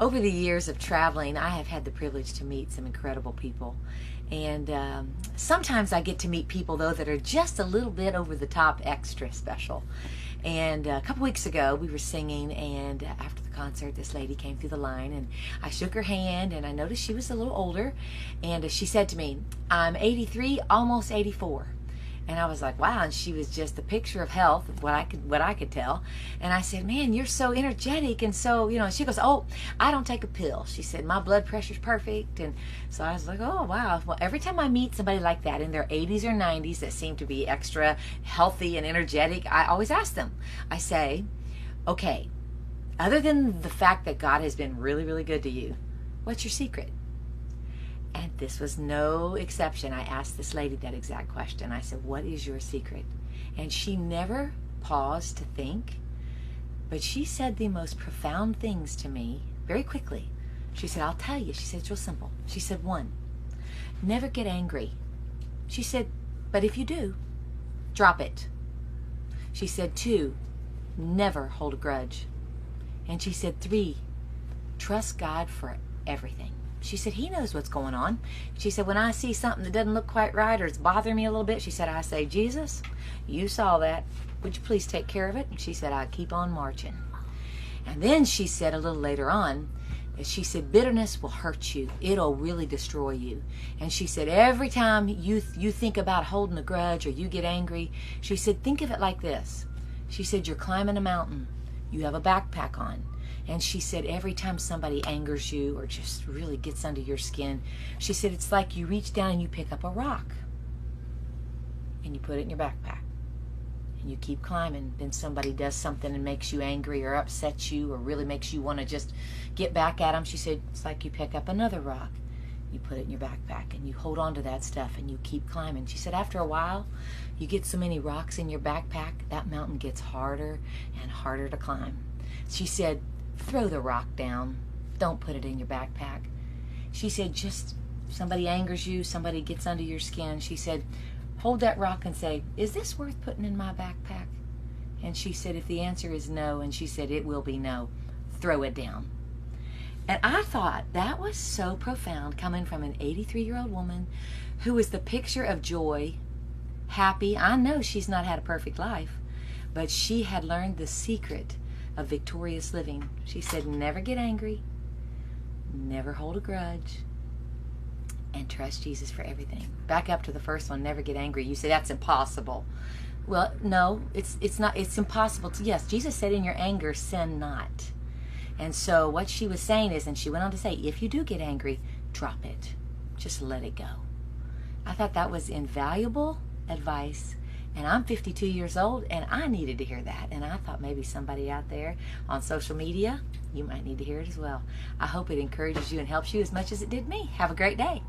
Over the years of traveling, I have had the privilege to meet some incredible people. And sometimes I get to meet people, though, that are just a little bit over the top extra special. And a couple weeks ago, we were singing, and after the concert, this lady came through the line, and I shook her hand, and I noticed she was a little older. And she said to me, "I'm 83, almost 84." And I was like, wow. And she was just a picture of health, what I could tell. And I said, "Man, you're so energetic." And so, she goes, "Oh, I don't take a pill." She said, "My blood pressure's perfect." And so I was like, oh, wow. Well, every time I meet somebody like that in their 80s or 90s that seem to be extra healthy and energetic, I always ask them. I say, okay, other than the fact that God has been really, really good to you, what's your secret? And this was no exception. I asked this lady that exact question. I said, "What is your secret?" And she never paused to think, but she said the most profound things to me very quickly. She said, "I'll tell you." She said, "It's real simple." She said, "One, never get angry." She said, "But if you do, drop it." She said, "Two, never hold a grudge." And she said, "Three, trust God for everything." She said, "He knows what's going on." She said, "When I see something that doesn't look quite right or it's bothering me a little bit," she said, "I say, 'Jesus, you saw that. Would you please take care of it?'" And she said, "I keep on marching." And then she said a little later on, she said, "Bitterness will hurt you. It'll really destroy you." And she said, every time you think about holding a grudge or you get angry, she said, think of it like this. She said, you're climbing a mountain. You have a backpack on. And she said, every time somebody angers you or just really gets under your skin, she said, it's like you reach down and you pick up a rock and you put it in your backpack and you keep climbing. Then somebody does something and makes you angry or upsets you or really makes you want to just get back at them. She said, it's like you pick up another rock, you put it in your backpack and you hold on to that stuff and you keep climbing. She said, after a while, you get so many rocks in your backpack, that mountain gets harder and harder to climb. She said, throw the rock down. Don't put it in your backpack. She said, just somebody angers you, somebody gets under your skin. She said, hold that rock and say, is this worth putting in my backpack? And she said, if the answer is no, and she said, it will be no, throw it down. And I thought that was so profound, coming from an 83-year-old woman who is the picture of joy, happy. I know she's not had a perfect life, but she had learned the secret of victorious living. She said, never get angry, never hold a grudge, and trust Jesus for everything. Back up to the first one, never get angry. You say that's impossible. Well, no, it's not. It's impossible to, yes, Jesus said in your anger, sin not. And so what she was saying is, and she went on to say, if you do get angry, drop it. Just let it go. I thought that was invaluable advice. And I'm 52 years old, and I needed to hear that. And I thought maybe somebody out there on social media, you might need to hear it as well. I hope it encourages you and helps you as much as it did me. Have a great day.